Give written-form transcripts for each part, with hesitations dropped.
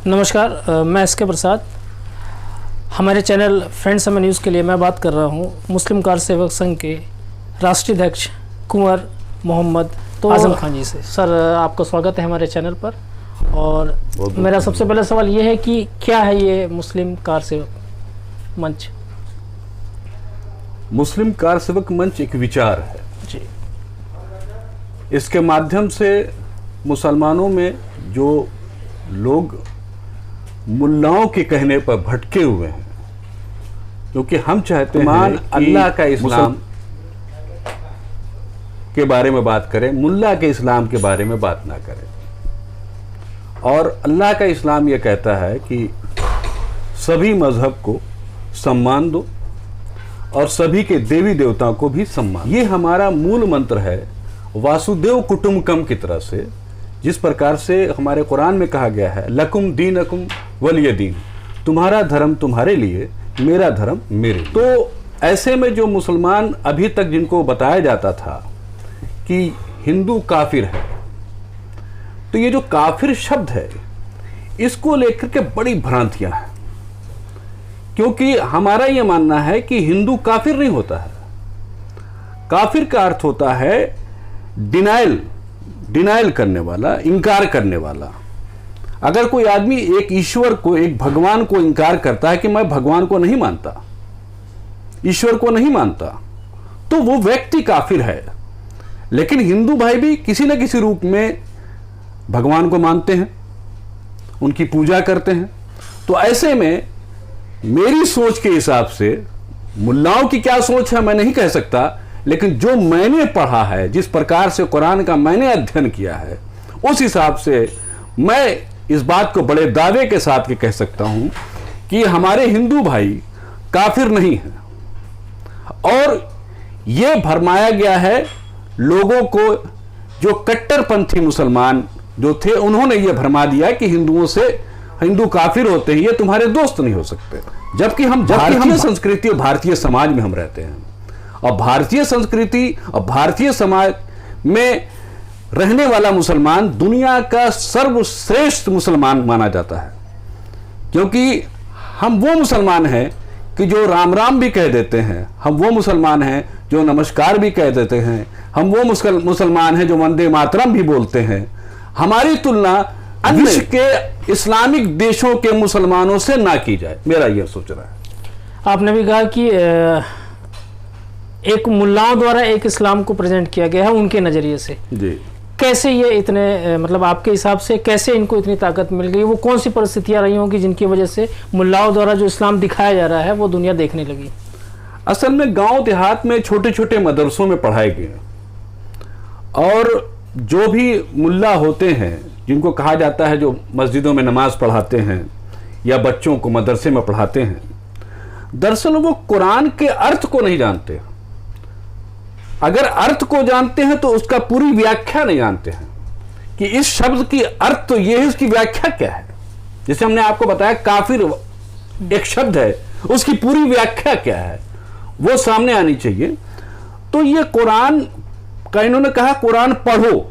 नमस्कार, मैं एसके प्रसाद। हमारे चैनल फ्रेंड्स समय न्यूज़ के लिए मैं बात कर रहा हूँ मुस्लिम कार सेवक संघ के राष्ट्रीय अध्यक्ष कुंवर मोहम्मद आजम खान जी से। सर, आपका स्वागत है हमारे चैनल पर। और मेरा सबसे पहला सवाल ये है कि क्या है ये मुस्लिम कार सेवक मंच? मुस्लिम कार सेवक मंच एक विचार है जी। इसके माध्यम से मुसलमानों में जो लोग मुल्लाओं के कहने पर भटके हुए हैं, क्योंकि हम चाहते हैं अल्लाह का इस्लाम के बारे में बात करें, मुल्ला के इस्लाम के बारे में बात ना करें। और अल्लाह का इस्लाम ये कहता है कि सभी मजहब को सम्मान दो और सभी के देवी देवताओं को भी सम्मान। ये हमारा मूल मंत्र है, वासुदेव कुटुंबकम की तरह से, जिस प्रकार से हमारे कुरान में कहा गया है लकुम दीनकुम वलिय दीन, तुम्हारा धर्म तुम्हारे लिए, मेरा धर्म मेरे लिए। तो ऐसे में जो मुसलमान अभी तक जिनको बताया जाता था कि हिंदू काफिर है, तो ये जो काफिर शब्द है इसको लेकर के बड़ी भ्रांतियां हैं, क्योंकि हमारा ये मानना है कि हिंदू काफिर नहीं होता है। काफिर का अर्थ होता है डिनाइल करने वाला, इनकार करने वाला। अगर कोई आदमी एक ईश्वर को, एक भगवान को इनकार करता है कि मैं भगवान को नहीं मानता, ईश्वर को नहीं मानता, तो वो व्यक्ति काफिर है। लेकिन हिंदू भाई भी किसी न किसी रूप में भगवान को मानते हैं, उनकी पूजा करते हैं। तो ऐसे में मेरी सोच के हिसाब से, मुल्लाओं की क्या सोच है मैं नहीं कह सकता, लेकिन जो मैंने पढ़ा है, जिस प्रकार से कुरान का मैंने अध्ययन किया है, उस हिसाब से मैं इस बात को बड़े दावे के साथ कह सकता हूं कि हमारे हिंदू भाई काफिर नहीं हैं। और यह भरमाया गया है लोगों को, जो कट्टरपंथी मुसलमान जो थे, उन्होंने यह भरमा दिया कि हिंदुओं से, हिंदू काफिर होते हैं, ये तुम्हारे दोस्त नहीं हो सकते। जबकि हम भारतीय संस्कृति और भारतीय समाज में हम रहते हैं, और भारतीय संस्कृति और भारतीय समाज में रहने वाला मुसलमान दुनिया का सर्वश्रेष्ठ मुसलमान माना जाता है। क्योंकि हम वो मुसलमान हैं कि जो राम राम भी कह देते हैं, हम वो मुसलमान हैं जो नमस्कार भी कह देते हैं, हम वो मुसलमान हैं जो वंदे मातरम भी बोलते हैं। हमारी तुलना विश्व के इस्लामिक देशों के मुसलमानों से ना की जाए, मेरा यह सोचना है। आपने भी कहा कि एक मुल्लाओं द्वारा एक इस्लाम को प्रेजेंट किया गया है उनके नज़रिए से। जी। कैसे ये इतने, मतलब आपके हिसाब से कैसे इनको इतनी ताकत मिल गई? वो कौन सी परिस्थितियां रही होंगी जिनकी वजह से मुल्लाओं द्वारा जो इस्लाम दिखाया जा रहा है वो दुनिया देखने लगी? असल में गांव देहात में छोटे छोटे मदरसों में पढ़ाए गए, और जो भी मुल्ला होते हैं, जिनको कहा जाता है, जो मस्जिदों में नमाज पढ़ाते हैं या बच्चों को मदरसे में पढ़ाते हैं, दरअसल वो कुरान के अर्थ को नहीं जानते। अगर अर्थ को जानते हैं तो उसका पूरी व्याख्या नहीं जानते हैं कि इस शब्द की अर्थ तो ये है, उसकी व्याख्या क्या है। जैसे हमने आपको बताया काफिर एक शब्द है, उसकी पूरी व्याख्या क्या है वो सामने आनी चाहिए। तो ये कुरान का, इन्होंने कहा कुरान पढ़ो,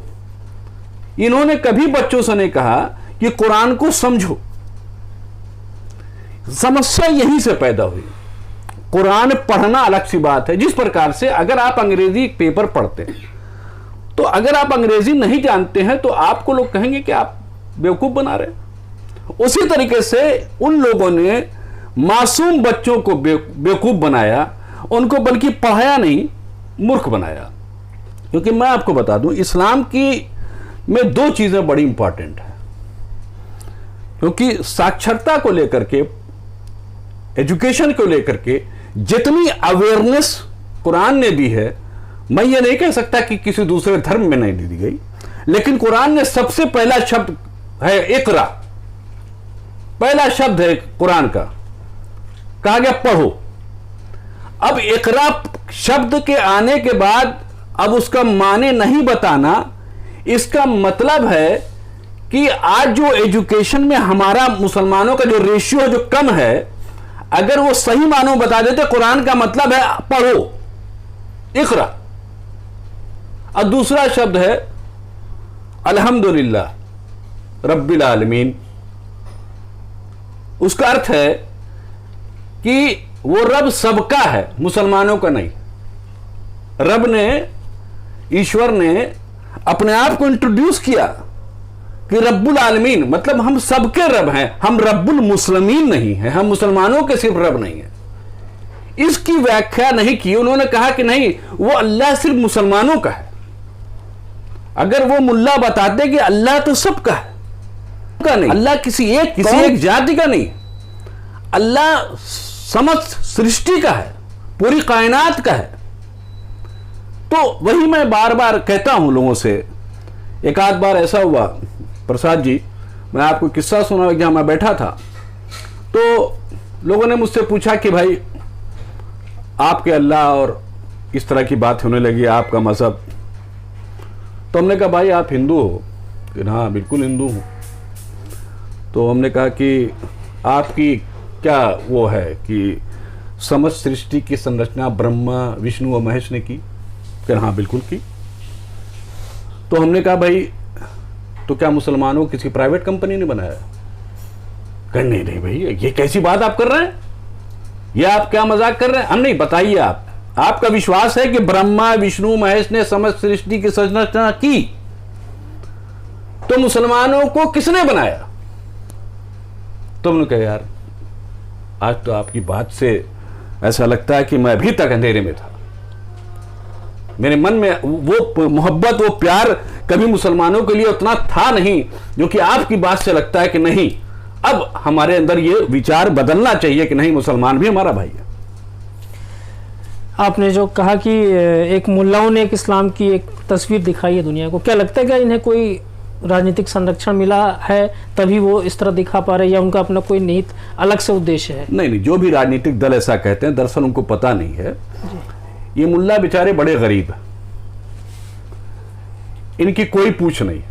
इन्होंने कभी बच्चों से नहीं कहा कि कुरान को समझो। समस्या यहीं से पैदा हुई। कुरान पढ़ना अलग सी बात है, जिस प्रकार से अगर आप अंग्रेजी पेपर पढ़ते हैं, तो अगर आप अंग्रेजी नहीं जानते हैं तो आपको लोग कहेंगे कि आप बेवकूफ बना रहे। उसी तरीके से उन लोगों ने मासूम बच्चों को बेवकूफ बनाया, उनको बल्कि पढ़ाया नहीं, मूर्ख बनाया। क्योंकि मैं आपको बता दूं, इस्लाम की में दो चीजें बड़ी इंपॉर्टेंट है। क्योंकि साक्षरता को लेकर के, एजुकेशन को लेकर के जितनी अवेयरनेस कुरान ने दी है, मैं ये नहीं कह सकता कि किसी दूसरे धर्म में नहीं दी गई, लेकिन कुरान ने सबसे पहला शब्द है इकरा, पहला शब्द है कुरान का, कहा गया पढ़ो। अब इकरा शब्द के आने के बाद अब उसका माने नहीं बताना, इसका मतलब है कि आज जो एजुकेशन में हमारा मुसलमानों का जो रेशियो जो कम है, अगर वो सही मानो बता देते कुरान का मतलब है पढ़ो, इकरा। और दूसरा शब्द है अल्हम्दुलिल्लाह रब्बिल आलमीन, उसका अर्थ है कि वो रब सबका है, मुसलमानों का नहीं। रब ने, ईश्वर ने अपने आप को इंट्रोड्यूस किया कि रब्बुल आलमीन, मतलब हम सबके रब हैं, हम रब्बुल मुस्लिमीन नहीं हैं, हम मुसलमानों के सिर्फ रब नहीं है। इसकी व्याख्या नहीं की। उन्होंने कहा कि नहीं, वो अल्लाह सिर्फ मुसलमानों का है। अगर वो मुल्ला बताते कि अल्लाह तो सबका है, का नहीं, अल्लाह किसी एक जाति का नहीं, अल्लाह समस्त सृष्टि का है, पूरी कायनात का है। तो वही मैं बार बार कहता हूं लोगों से। एक आध बार ऐसा हुआ प्रसाद जी, मैं आपको किस्सा सुना, जहां मैं बैठा था तो लोगों ने मुझसे पूछा कि भाई आपके अल्लाह और इस तरह की बात होने लगी, आपका मजहब। तो हमने कहा भाई आप हिंदू हो? कि हाँ बिल्कुल हिंदू हूँ। तो हमने कहा कि आपकी क्या वो है कि समस्त सृष्टि की संरचना ब्रह्मा विष्णु और महेश ने की? कि हाँ बिल्कुल की। तो हमने कहा भाई तो क्या मुसलमानों किसी प्राइवेट कंपनी ने बनाया? कहा नहीं नहीं भाई, ये कैसी बात आप कर रहे हैं, ये आप क्या मजाक कर रहे हैं? हम नहीं, बताइए आपका विश्वास है कि ब्रह्मा विष्णु महेश ने समस्त सृष्टि की संरचना की, तो मुसलमानों को किसने बनाया? तो हमने कहा यार आज तो आपकी बात से ऐसा लगता है कि मैं अभी तक अंधेरे में था। मेरे मन में वो मोहब्बत, वो प्यार कभी मुसलमानों के लिए उतना था नहीं, जो कि आपकी बात से लगता है कि नहीं, अब हमारे अंदर ये विचार बदलना चाहिए कि नहीं, मुसलमान भी हमारा भाई है। आपने जो कहा कि एक मुल्लाओं ने एक इस्लाम की एक तस्वीर दिखाई है दुनिया को, क्या लगता है कि इन्हें कोई राजनीतिक संरक्षण मिला है तभी वो इस तरह दिखा पा रहे हैं, या उनका अपना कोई निहित अलग से उद्देश्य है? नहीं, जो भी राजनीतिक दल ऐसा कहते हैं, दरअसल उनको पता नहीं है। ये मुल्ला बेचारे बड़े गरीब हैं, इनकी कोई पूछ नहीं,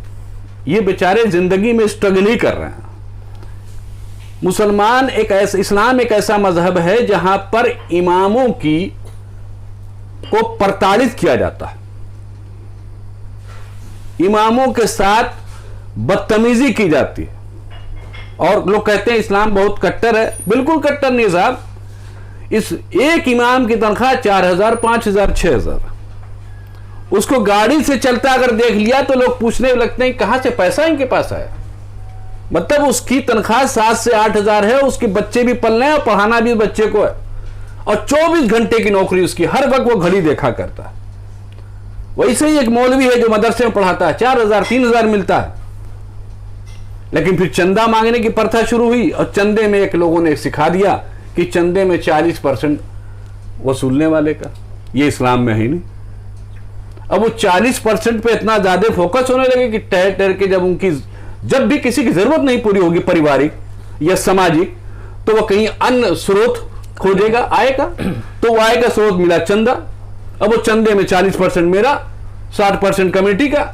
ये बेचारे जिंदगी में स्ट्रगल ही कर रहे हैं। मुसलमान इस्लाम एक ऐसा मजहब है जहां पर इमामों को प्रताड़ित किया जाता है, इमामों के साथ बदतमीजी की जाती है। और लोग कहते हैं इस्लाम बहुत कट्टर है। बिल्कुल कट्टर नहीं साहब। इस एक इमाम की तनख्वाह 4,000, 5,000, 6,000। उसको गाड़ी से चलता अगर देख लिया तो लोग पूछने लगते हैं कहां से पैसा इनके पास आया। मतलब उसकी तनख्वाह 7 से 8,000 है, उसके बच्चे भी पल रहे हैं और पढ़ाना भी बच्चे को है, और 24 घंटे की नौकरी उसकी, हर वक्त वो घड़ी देखा करता है। वैसे ही एक मौलवी है जो मदरसे में पढ़ाता है, 4,000, 3,000 मिलता है, लेकिन फिर चंदा मांगने की प्रथा शुरू हुई, और चंदे में एक लोगों ने सिखा दिया कि चंदे में 40% वसूलने वाले का। ये इस्लाम में है नहीं। अब वो 40% पे इतना ज्यादा फोकस होने लगे कि ठहर ठहर के जब भी किसी की जरूरत नहीं पूरी होगी पारिवारिक या सामाजिक, तो वो कहीं अन्य स्रोत खोजेगा, आएगा। तो वो आएगा, स्रोत मिला चंदा। अब वो चंदे में 40% मेरा, 60% कमेटी का।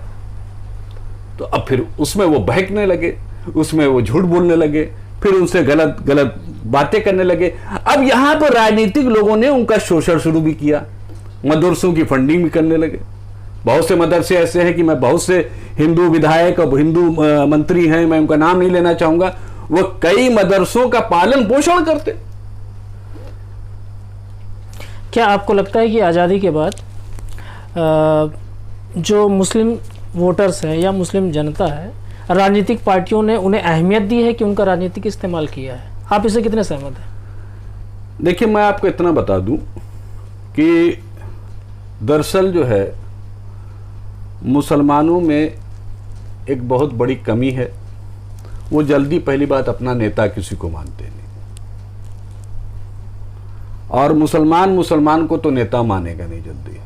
तो अब फिर उसमें वो बहकने लगे, उसमें वो झूठ बोलने लगे, फिर उनसे गलत गलत बातें करने लगे। अब यहां पर राजनीतिक लोगों ने उनका शोषण शुरू भी किया, मदरसों की फंडिंग भी करने लगे। बहुत से मदरसे ऐसे हैं कि मैं बहुत से हिंदू विधायक और हिंदू मंत्री हैं, मैं उनका नाम नहीं लेना चाहूंगा, वो कई मदरसों का पालन पोषण करते। क्या आपको लगता है कि आज़ादी के बाद जो मुस्लिम वोटर्स हैं या मुस्लिम जनता है, राजनीतिक पार्टियों ने उन्हें अहमियत दी है कि उनका राजनीतिक इस्तेमाल किया है? आप इससे कितने सहमत हैं? देखिए, मैं आपको इतना बता दूं कि दरअसल जो है मुसलमानों में एक बहुत बड़ी कमी है, वो जल्दी पहली बात अपना नेता किसी को मानते नहीं, और मुसलमान को तो नेता मानेगा नहीं जल्दी।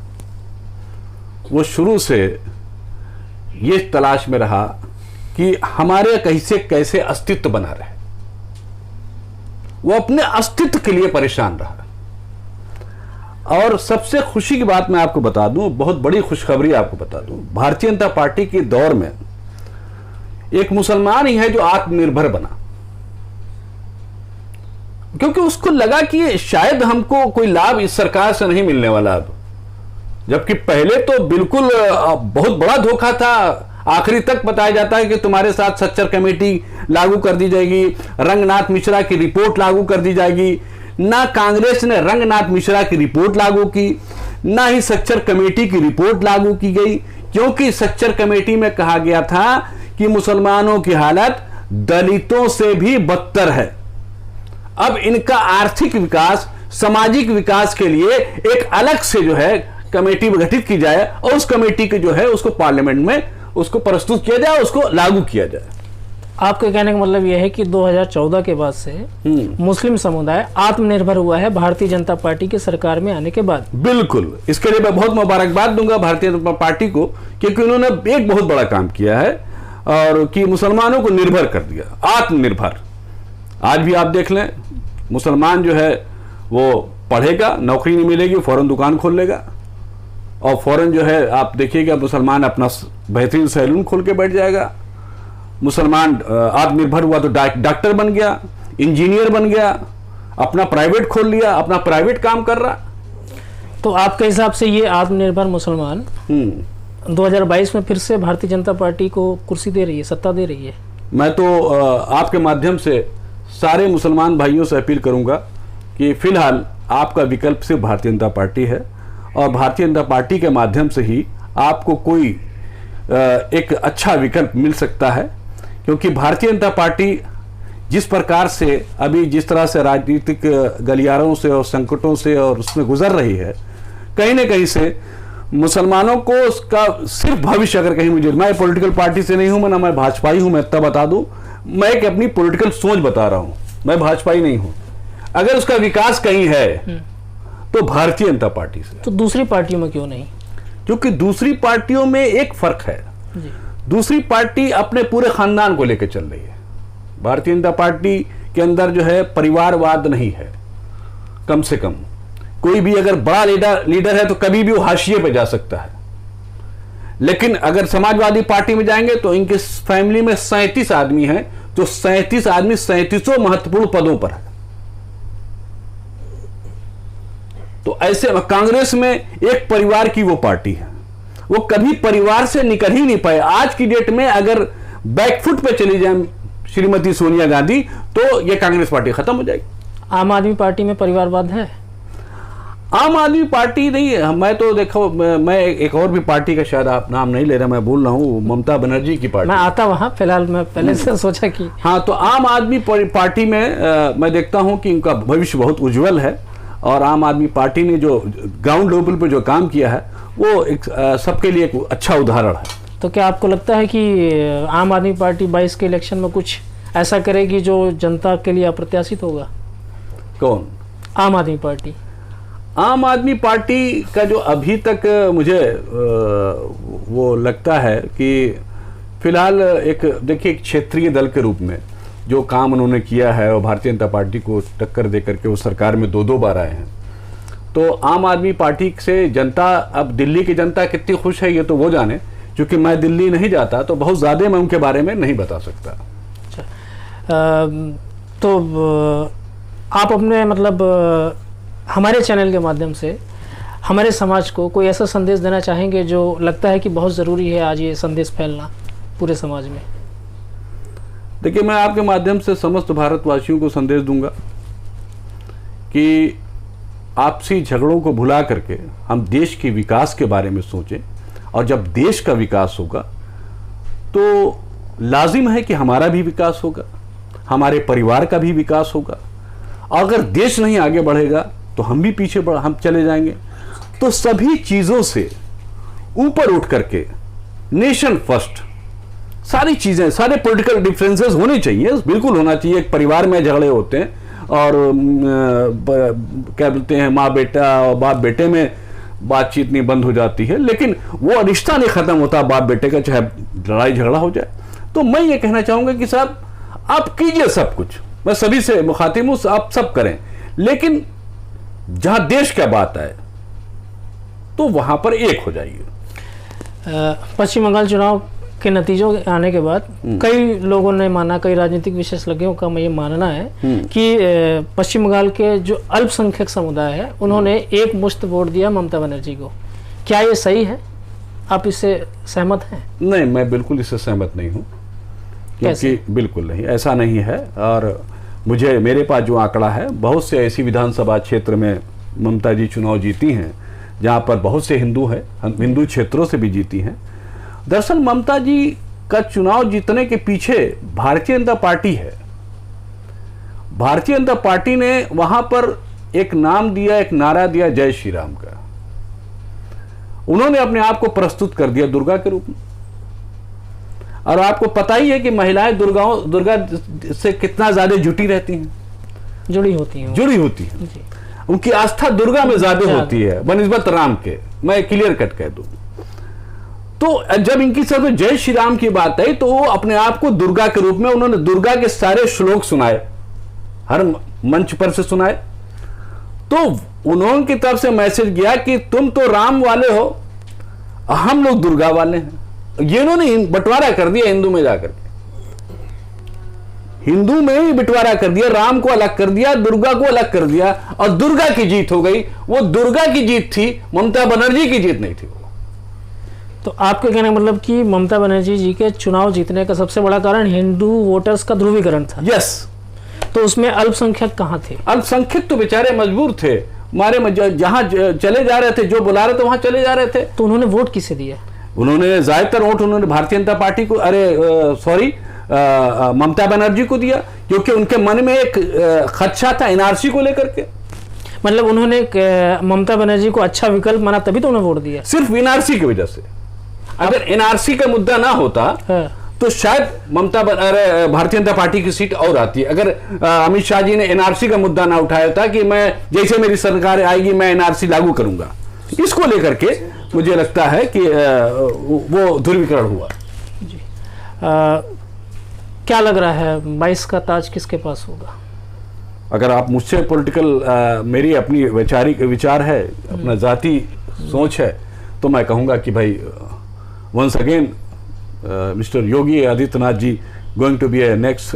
वो शुरू से ये तलाश में रहा कि हमारे कैसे अस्तित्व बना रहे, वो अपने अस्तित्व के लिए परेशान रहा। और सबसे खुशी की बात मैं आपको बता दूं, बहुत बड़ी खुशखबरी आपको बता दूं, भारतीय जनता पार्टी के दौर में एक मुसलमान ही है जो आत्मनिर्भर बना, क्योंकि उसको लगा कि शायद हमको कोई लाभ इस सरकार से नहीं मिलने वाला अब, जबकि पहले तो बिल्कुल बहुत बड़ा धोखा था। आखिरी तक बताया जाता है कि तुम्हारे साथ सच्चर कमेटी लागू कर दी जाएगी, रंगनाथ मिश्रा की रिपोर्ट लागू कर दी जाएगी। ना कांग्रेस ने रंगनाथ मिश्रा की रिपोर्ट लागू की, ना ही सच्चर कमेटी की रिपोर्ट लागू की गई, क्योंकि सच्चर कमेटी में कहा गया था कि मुसलमानों की हालत दलितों से भी बदतर है। अब इनका आर्थिक विकास, सामाजिक विकास के लिए एक अलग से जो है कमेटी गठित की जाए और उस कमेटी के जो है उसको पार्लियामेंट में उसको प्रस्तुत किया जाए, उसको लागू किया जाए। आपके कहने का मतलब यह है कि 2014 के बाद से मुस्लिम समुदाय आत्मनिर्भर हुआ है भारतीय जनता पार्टी की सरकार में आने के बाद। बिल्कुल, इसके लिए मैं बहुत मुबारकबाद दूंगा भारतीय जनता पार्टी को, क्योंकि उन्होंने एक बहुत बड़ा काम किया है और कि मुसलमानों को निर्भर कर दिया, आत्मनिर्भर। आज भी आप देख लें, मुसलमान जो है वो पढ़ेगा, नौकरी नहीं मिलेगी, फौरन दुकान खोल लेगा और फौरन जो है आप देखिएगा मुसलमान अपना बेहतरीन सैलून खोल के बैठ जाएगा। मुसलमान आत्मनिर्भर हुआ तो डॉक्टर बन गया, इंजीनियर बन गया, अपना प्राइवेट खोल लिया, अपना प्राइवेट काम कर रहा। तो आपके हिसाब से ये आत्मनिर्भर मुसलमान 2022 में फिर से भारतीय जनता पार्टी को कुर्सी दे रही है, सत्ता दे रही है? मैं तो आपके माध्यम से सारे मुसलमान भाइयों से अपील करूंगा कि फिलहाल आपका विकल्प सिर्फ भारतीय जनता पार्टी है और भारतीय जनता पार्टी के माध्यम से ही आपको कोई एक अच्छा विकल्प मिल सकता है, क्योंकि भारतीय जनता पार्टी जिस प्रकार से अभी जिस तरह से राजनीतिक गलियारों से और संकटों से और उसमें गुजर रही है, कहीं ना कहीं से मुसलमानों को उसका सिर्फ भविष्य, अगर कहीं मुझे, मैं पॉलिटिकल पार्टी से नहीं हूं, ना मैं भाजपाई हूं, मैं इतना बता दूं, मैं एक अपनी पॉलिटिकल सोच बता रहा हूं, मैं भाजपाई नहीं हूं। अगर उसका विकास कहीं है तो भारतीय जनता पार्टी से। तो दूसरी पार्टियों में क्यों नहीं? क्योंकि दूसरी पार्टियों में एक फर्क है जी। दूसरी पार्टी अपने पूरे खानदान को लेकर चल रही है। भारतीय जनता पार्टी के अंदर जो है परिवारवाद नहीं है, कम से कम। कोई भी अगर बड़ा लीडर है तो कभी भी वो हाशिए पे जा सकता है, लेकिन अगर समाजवादी पार्टी में जाएंगे तो इनके फैमिली में 37 आदमी हैं, तो 37 आदमी 37 महत्वपूर्ण पदों पर है। तो ऐसे कांग्रेस में एक परिवार की वो पार्टी है, वो कभी परिवार से निकल ही नहीं पाए। आज की डेट में अगर बैकफुट पे चली जाए श्रीमती सोनिया गांधी तो ये कांग्रेस पार्टी खत्म हो जाएगी। आम आदमी पार्टी में परिवारवाद है? आम आदमी पार्टी नहीं है। मैं तो देखो, मैं एक और भी पार्टी का शायद आप नाम नहीं ले रहा, मैं बोल रहा हूँ ममता बनर्जी की पार्टी। मैं आता वहां, फिलहाल मैं पहले से सोचा कि हाँ, तो आम आदमी पार्टी में मैं देखता हूँ कि इनका भविष्य बहुत उज्जवल है और आम आदमी पार्टी ने जो ग्राउंड लेवल पर जो काम किया है वो एक सबके लिए एक अच्छा उदाहरण है। तो क्या आपको लगता है कि आम आदमी पार्टी 22 के इलेक्शन में कुछ ऐसा करेगी जो जनता के लिए अप्रत्याशित होगा? कौन? आम आदमी पार्टी। आम आदमी पार्टी का जो अभी तक मुझे वो लगता है कि फिलहाल एक देखिए एक क्षेत्रीय दल के रूप में जो काम उन्होंने किया है और भारतीय जनता पार्टी को टक्कर दे करके वो सरकार में 2 बार आए हैं, तो आम आदमी पार्टी से जनता, अब दिल्ली की जनता कितनी खुश है ये तो वो जाने, क्योंकि मैं दिल्ली नहीं जाता तो बहुत ज़्यादा मैं उनके बारे में नहीं बता सकता। अच्छा, तो आप अपने मतलब हमारे चैनल के माध्यम से हमारे समाज को कोई ऐसा संदेश देना चाहेंगे जो लगता है कि बहुत ज़रूरी है आज ये संदेश फैलना पूरे समाज में? देखिए, मैं आपके माध्यम से समस्त भारतवासियों को संदेश दूंगा कि आपसी झगड़ों को भुला करके हम देश के विकास के बारे में सोचें, और जब देश का विकास होगा तो लाजिम है कि हमारा भी विकास होगा, हमारे परिवार का भी विकास होगा। और अगर देश नहीं आगे बढ़ेगा तो हम भी पीछे हम चले जाएंगे। तो सभी चीज़ों से ऊपर उठ करके नेशन फर्स्ट, सारी चीज़ें, सारे पॉलिटिकल डिफरेंसेस होने चाहिए, बिल्कुल होना चाहिए। एक परिवार में झगड़े होते हैं और क्या बोलते हैं, माँ बेटा और बाप बेटे में बातचीत नहीं बंद हो जाती है, लेकिन वो रिश्ता नहीं खत्म होता बाप बेटे का, चाहे लड़ाई झगड़ा हो जाए। तो मैं ये कहना चाहूँगा कि साहब आप कीजिए सब कुछ, मैं सभी से मुखातिब हूँ, आप सब करें, लेकिन जहाँ देश का बात है तो वहाँ पर एक हो जाइए। पश्चिम बंगाल चुनाव के नतीजों के आने के बाद कई लोगों ने माना, कई राजनीतिक विशेषज्ञों का ये मानना है कि पश्चिम बंगाल के जो अल्पसंख्यक समुदाय है उन्होंने एक मुश्त वोट दिया ममता बनर्जी को। क्या ये सही है? आप इससे सहमत हैं? नहीं, मैं बिल्कुल इससे सहमत नहीं हूँ, क्योंकि बिल्कुल नहीं, ऐसा नहीं है। और मुझे, मेरे पास जो आंकड़ा है, बहुत से ऐसी विधानसभा क्षेत्र में ममता जी चुनाव जीती हैं जहाँ पर बहुत से हिंदू हैं, हिंदू क्षेत्रों से भी जीती हैं। दरअसल ममता जी का चुनाव जीतने के पीछे भारतीय जनता पार्टी है। भारतीय जनता पार्टी ने वहां पर एक नाम दिया, एक नारा दिया, जय श्री राम का। उन्होंने अपने आप को प्रस्तुत कर दिया दुर्गा के रूप में। और आपको पता ही है कि महिलाएं दुर्गा से कितना ज्यादा जुटी रहती हैं, जुड़ी होती हैं जी। उनकी आस्था दुर्गा में ज्यादा होती है बनिस्बत राम के, मैं क्लियर कट कह दूं। तो जब इनकी सब जय श्री राम की बात आई तो वो अपने आप को दुर्गा के रूप में, उन्होंने दुर्गा के सारे श्लोक सुनाए, हर मंच पर से सुनाए। तो उन्होंने की तरफ से मैसेज गया कि तुम तो राम वाले हो, हम लोग दुर्गा वाले हैं। ये इन्होंने बंटवारा कर दिया हिंदू में जाकर के, हिंदू में ही बंटवारा कर दिया, राम को अलग कर दिया, दुर्गा को अलग कर दिया, और दुर्गा की जीत हो गई। वो दुर्गा की जीत थी, ममता बनर्जी की जीत नहीं थी। तो आपके कहने का मतलब कि ममता बनर्जी जी के चुनाव जीतने का सबसे बड़ा कारण हिंदू वोटर्स का ध्रुवीकरण था? यस। तो उसमें अल्पसंख्यक कहाँ थे? अल्पसंख्यक तो बेचारे मजबूर थे, हमारे जहां चले जा रहे थे, जो बुला रहे थे वहां चले जा रहे थे। तो उन्होंने वोट किसे दिया? उन्होंने ज्यादातर वोट उन्होंने भारतीय जनता पार्टी को, ममता बनर्जी को दिया, क्योंकि उनके मन में एक खदशा था एनआरसी को लेकर के। मतलब उन्होंने ममता बनर्जी को अच्छा विकल्प माना, तभी तो उन्हें वोट दिया? सिर्फ एनआरसी की वजह से। अगर एनआरसी का मुद्दा ना होता तो शायद भारतीय जनता पार्टी की सीट और आती है। अगर अमित शाह जी ने एनआरसी का मुद्दा ना उठाया था कि मैं, जैसे मेरी सरकार आएगी मैं एनआरसी लागू करूंगा, इसको लेकर के मुझे लगता है कि वो ध्रुवीकरण हुआ। जी। क्या लग रहा है 22 का ताज किसके पास होगा? अगर आप मुझसे पॉलिटिकल, मेरी अपनी वैचारिक विचार है, अपना जाति सोच है, तो मैं कहूंगा कि भाई once again mister Yogi Adityanath ji going to be a next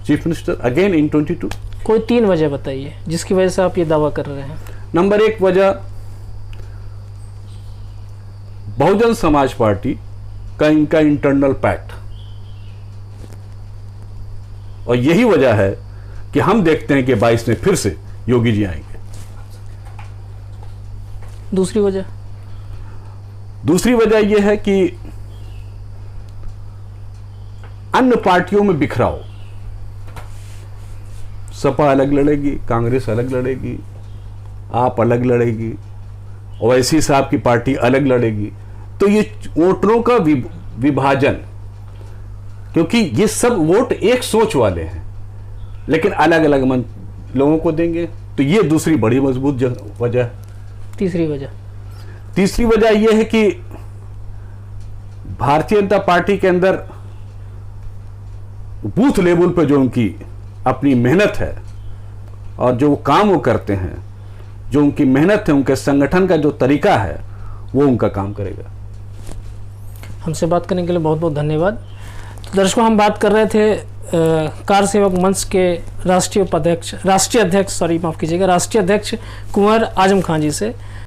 chief minister again in 22। कोई 3 वजह बताइए जिसकी वजह से आप ये दावा कर रहे हैं। नंबर 1 वजह, बहुजन समाज पार्टी का इनका इंटरनल पैक्ट, और यही वजह है कि हम देखते हैं कि 22 में फिर से योगी जी आएंगे। दूसरी वजह यह है कि अन्य पार्टियों में बिखराव, सपा अलग लड़ेगी, कांग्रेस अलग लड़ेगी, आप अलग लड़ेगी, ओवैसी साहब की पार्टी अलग लड़ेगी। तो ये वोटरों का विभाजन, क्योंकि ये सब वोट एक सोच वाले हैं लेकिन अलग अलग मन लोगों को देंगे, तो ये दूसरी बड़ी मजबूत वजह है। तीसरी वजह यह है कि भारतीय जनता पार्टी के अंदर बूथ लेवल पर जो उनकी अपनी मेहनत है और जो काम वो करते हैं, जो उनकी मेहनत है, उनके संगठन का जो तरीका है, वो उनका काम करेगा। हमसे बात करने के लिए बहुत बहुत धन्यवाद। तो दर्शकों, हम बात कर रहे थे कार सेवक मंच के राष्ट्रीय अध्यक्ष कुंवर आजम खान जी से।